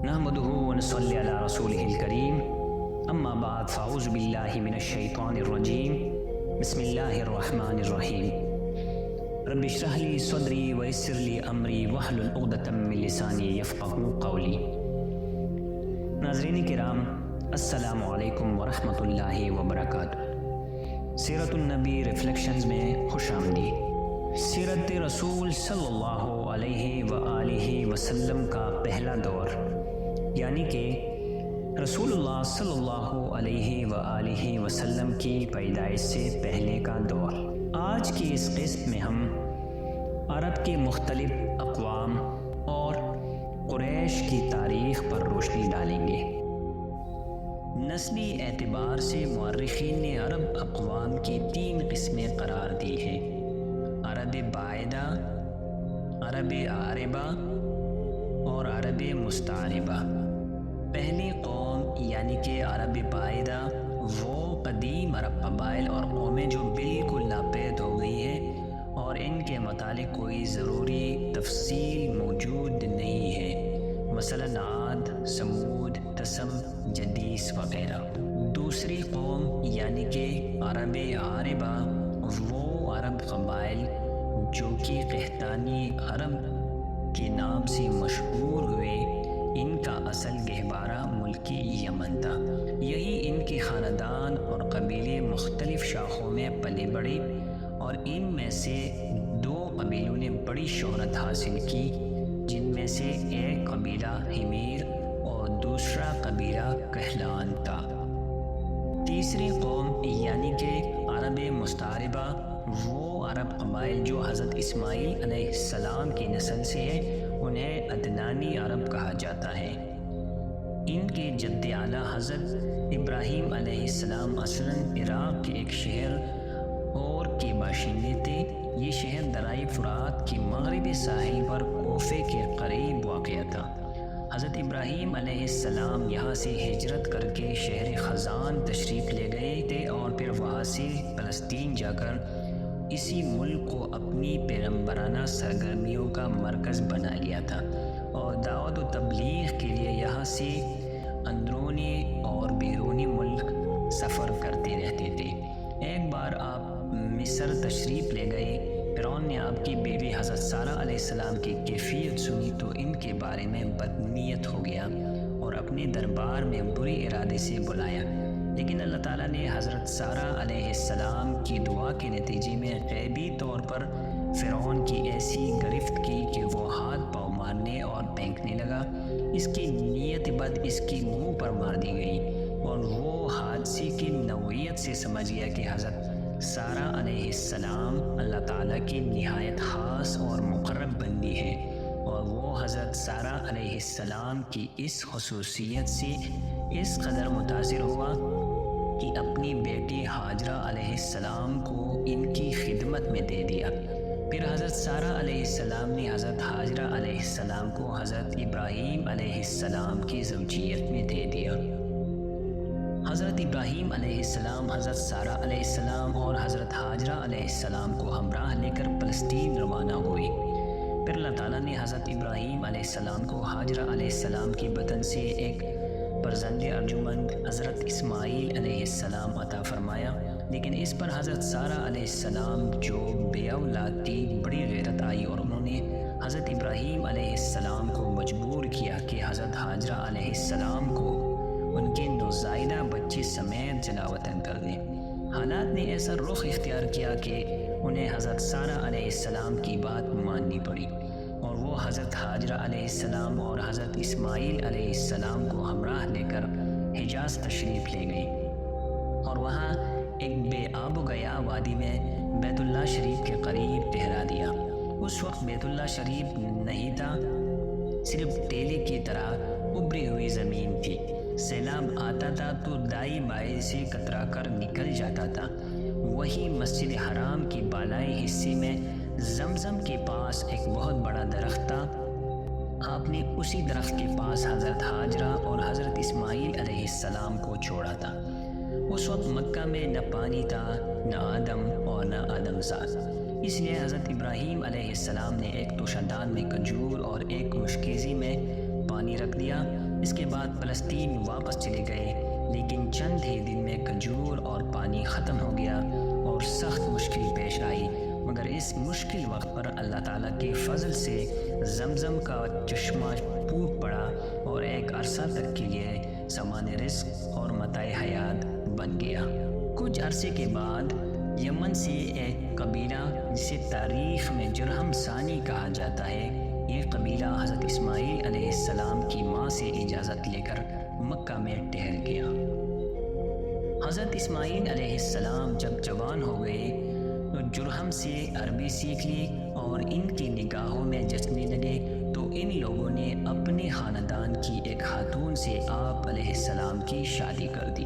نحمده ونصلي على رسوله الكريم اما بعد فاعوذ باللہ من الشیطان الرجیم بسم اللہ الرحمن الرحیم رب اشرح لی صدری ویسر لی امری واحلل عقدۃ من لسانی یفقهوا قولی۔ ناظرین کرام، السلام علیکم ورحمۃ اللہ وبرکاتہ۔ سیرت النبی ریفلیکشنز میں خوش آمدید۔ سیرت رسول صلی اللہ علیہ وآلہ وسلم کا پہلا دور، یعنی کہ رسول اللہ صلی اللہ علیہ وآلہ وسلم کی پیدائش سے پہلے کا دور۔ آج کی اس قسط میں ہم عرب کے مختلف اقوام اور قریش کی تاریخ پر روشنی ڈالیں گے۔ نسبی اعتبار سے مورخین نے عرب اقوام کی 3 قسمیں قرار دی ہیں: عرب باعدہ، عرب عاربہ اور عرب مستعربہ۔ پہلی قوم یعنی کہ عرب باعدہ وہ قدیم عرب قبائل اور قومیں جو بالکل ناپید ہو گئی ہیں اور ان کے متعلق کوئی ضروری تفصیل موجود نہیں ہے، مثلا عاد، سمود، تسم، جدیس وغیرہ۔ دوسری قوم یعنی کہ عرب عاربہ وہ عرب قبائل جو کہ قحطانی عرب کے نام سے مشہور ہوئے، ان کا اصل گہوارہ ملکی یمن تھا۔ یہی ان کے خاندان اور قبیلے مختلف شاخوں میں پلے بڑھے اور ان میں سے 2 قبیلوں نے بڑی شہرت حاصل کی، جن میں سے ایک قبیلہ حمیر اور دوسرا قبیلہ کہلان تھا۔ تیسری قوم یعنی کہ عرب مستعربہ وہ عرب قبائل جو حضرت اسماعیل علیہ السلام کی نسل سے ہیں، انہیں عدنانی عرب کہا جاتا ہے۔ ان کے جد اعلیٰ حضرت ابراہیم علیہ السلام اصلاً عراق کے ایک شہر اور کے باشندے تھے۔ یہ شہر دریائے فرات کے مغربی ساحل پر کوفے کے قریب واقع تھا۔ حضرت ابراہیم علیہ السلام یہاں سے ہجرت کر کے شہر خزان تشریف لے گئے تھے اور پھر وہاں سے فلسطین جا کر اسی ملک کو اپنی پیغمبرانہ سرگرمیوں کا مرکز بنا لیا تھا اور دعوت و تبلیغ کے لیے یہاں سے اندرونی اور بیرونی ملک سفر کرتے رہتے تھے۔ ایک بار آپ مصر تشریف لے گئے۔ فرعون نے آپ کی بیوی حضرت سارہ علیہ السلام کی کیفیت سنی تو ان کے بارے میں بدنیت ہو گیا اور اپنے دربار میں برے ارادے سے بلایا، لیکن اللہ تعالیٰ نے حضرت سارہ علیہ السلام کی دعا کے نتیجے میں غیبی طور پر فرعون کی ایسی گرفت کی کہ وہ ہاتھ پاؤں مارنے اور پھینکنے لگا۔ اس کی نیت بد اس کی منہ پر مار دی گئی اور وہ حادثے کی نوعیت سے سمجھ گیا کہ حضرت سارہ علیہ السلام اللہ تعالیٰ کی نہایت خاص اور مقرب بندی ہے، اور وہ حضرت سارہ علیہ السلام کی اس خصوصیت سے اس قدر متاثر ہوا کہ اپنی بیٹی ہاجرہ علیہ السلام کو ان کی خدمت میں دے دیا۔ پھر حضرت سارہ علیہ السلام نے حضرت ہاجرہ علیہ السلام کو حضرت ابراہیم علیہ السلام کی زوجیت میں دے دیا۔ حضرت ابراہیم علیہ السلام حضرت سارہ علیہ السلام اور حضرت ہاجرہ علیہ السلام کو ہمراہ لے کر فلسطین روانہ ہوئے۔ پھر اللہ تعالیٰ نے حضرت ابراہیم علیہ السلام کو ہاجرہ علیہ السلام کی بطن سے ایک فرزند ارجمند حضرت اسماعیل علیہ السلام عطا فرمایا، لیکن اس پر حضرت سارہ علیہ السلام جو بے اولاد تھی بڑی غیرت آئی اور انہوں نے حضرت ابراہیم علیہ السلام کو مجبور کیا کہ حضرت ہاجرہ علیہ السلام کو ان کے نوزائیدہ بچے سمیت جلا وطن کر دیں۔ حالات نے ایسا رخ اختیار کیا کہ انہیں حضرت سارہ علیہ السلام کی بات ماننی پڑی اور وہ حضرت ہاجرہ علیہ السلام اور حضرت اسماعیل علیہ السلام کو ہمراہ لے کر حجاز تشریف لے گئی اور وہاں ایک بے آب و گیا وادی میں بیت اللہ شریف کے قریب ٹھہرا دیا۔ اس وقت بیت اللہ شریف نہیں تھا، صرف ٹیلے کی طرح ابری ہوئی زمین تھی۔ سیلاب آتا تھا تو دائی بائیں سے کترا کر نکل جاتا تھا۔ وہی مسجد حرام کی بالائی حصے میں زمزم کے پاس ایک بہت بڑا درخت تھا۔ آپ نے اسی درخت کے پاس حضرت ہاجرہ اور حضرت اسماعیل علیہ السلام کو چھوڑا تھا۔ اس وقت مکہ میں نہ پانی تھا، نہ آدم اور نہ آدم زاد، اس لیے حضرت ابراہیم علیہ السلام نے ایک توشہ دان میں کھجور اور ایک مشکیزی میں پانی رکھ دیا اس کے بعد فلسطین واپس چلے گئے، لیکن چند ہی دن میں کھجور اور پانی ختم ہو گیا اور سخت مشکل پیش آئی، مگر اس مشکل وقت پر اللہ تعالیٰ کے فضل سے زمزم کا چشمہ ٹوٹ پڑا اور ایک عرصہ تک کے لیے سامان رزق اور متاع حیات بن گیا۔ کچھ عرصے کے بعد یمن سے ایک قبیلہ جسے تاریخ میں جرہم ثانی کہا جاتا ہے، یہ قبیلہ حضرت اسماعیل علیہ السلام کی ماں سے اجازت لے کر مکہ میں ٹھہر گیا۔ حضرت اسماعیل علیہ السلام جب جوان ہو گئے تو جرہم سے عربی سیکھ لی اور ان کی نگاہوں میں جچنے لگے، تو ان لوگوں نے اپنے خاندان کی ایک خاتون سے آپ علیہ السلام کی شادی کر دی۔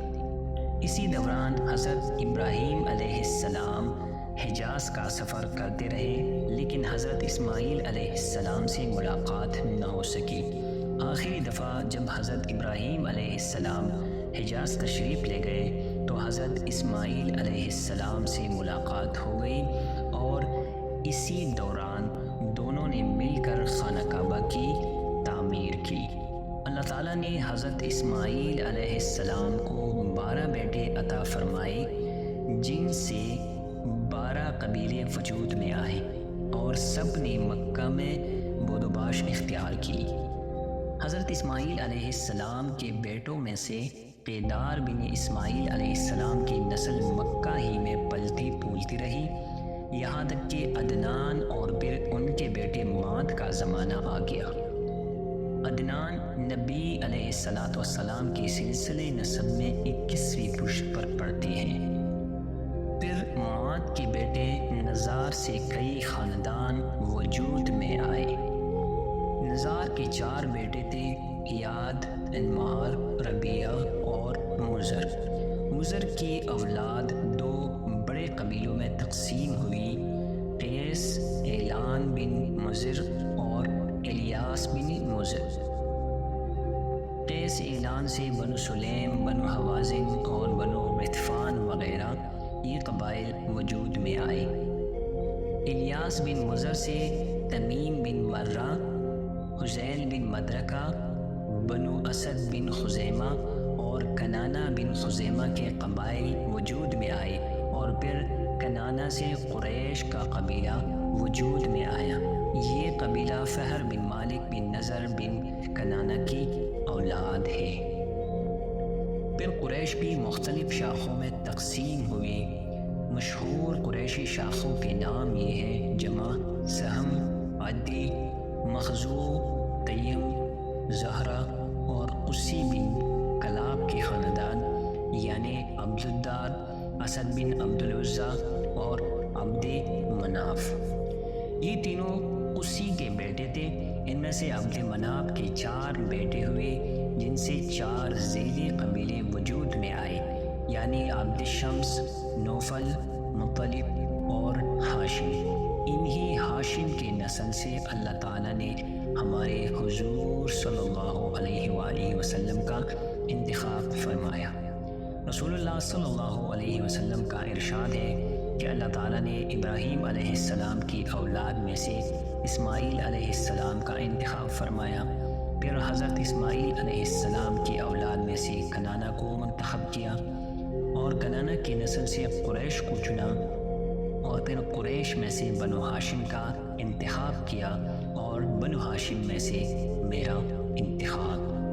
اسی دوران حضرت ابراہیم علیہ السلام حجاز کا سفر کرتے رہے، لیکن حضرت اسماعیل علیہ السلام سے ملاقات نہ ہو سکی۔ آخری دفعہ جب حضرت ابراہیم علیہ السلام حجاز تشریف لے گئے تو حضرت اسماعیل علیہ السلام سے ملاقات ہو گئی، اور اسی دوران دونوں نے مل کر خانہ کعبہ کی تعمیر کی۔ اللہ تعالیٰ نے حضرت اسماعیل علیہ السلام کو 12 بیٹے عطا فرمائے، جن سے 12 قبیلے وجود میں آئے، اور سب نے مکہ میں بود و باش اختیار کی۔ حضرت اسماعیل علیہ السلام کے بیٹوں میں سے قیدار بن اسماعیل علیہ السلام کی نسل مکہ ہی میں پلتی پھولتی رہی، یہاں تک کہ عدنان اور پھر ان کے بیٹے ماد کا زمانہ آ گیا۔ عدنان نبی علیہ السلام کے سلسلے نسب میں 21ویں پشت پر پڑتے ہیں۔ پھر ماد کے بیٹے نزار سے کئی خاندان وجود میں آئے۔ نزار کے 4 بیٹے تھے، ایاد، انمار، ربیعہ اور مزر۔ مزر کی اولاد 2 بڑے قبیلوں میں تقسیم ہوئی، قیس اعلان بن مزر اور الیاس بن مزر۔ قیس اعلان سے بنو سلیم، بنو حوازن اور بنو غطفان وغیرہ یہ قبائل وجود میں آئے۔ الیاس بن مزر سے تمیم بن مرہ، حزیل بن مدرکہ، بنو اسد بن خزیمہ اور کنانہ بن خزیمہ کے قبائل وجود میں آئے، اور پھر کنانہ سے قریش کا قبیلہ وجود میں آیا۔ یہ قبیلہ فہر بن مالک بن نضر بن کنانہ کی اولاد ہے۔ پھر قریش بھی مختلف شاخوں میں تقسیم ہوئی۔ مشہور قریشی شاخوں کے نام یہ ہیں: جمع، سہم، عدی، مخزوم، تیم، زہرہ اور قسی بن کلاب کے خاندان، یعنی عبدالدار، اسد بن عبدالعزیٰ اور عبد مناف۔ یہ تینوں قسی کے بیٹے تھے۔ ان میں سے عبد مناف کے 4 بیٹے ہوئے، جن سے 4 ذیلی قبیلے وجود میں آئے، یعنی عبد شمس، نوفل، مطلب اور ہاشم۔ انہی ہاشم کے نسل سے اللہ تعالیٰ نے ہمارے حضور صلی اللہ علیہ وآلہ وسلم کا انتخاب فرمایا۔ رسول اللہ صلی اللہ علیہ وسلم کا ارشاد ہے کہ اللہ تعالیٰ نے ابراہیم علیہ السلام کی اولاد میں سے اسماعیل علیہ السلام کا انتخاب فرمایا، پھر حضرت اسماعیل علیہ السلام کی اولاد میں سے کنانہ کو منتخب کیا، اور کنانہ کی نسل سے قریش کو چنا، اور پھر قریش میں سے بنو ہاشم کا انتخاب کیا، اور بنو ہاشم میں سے میرا انتخاب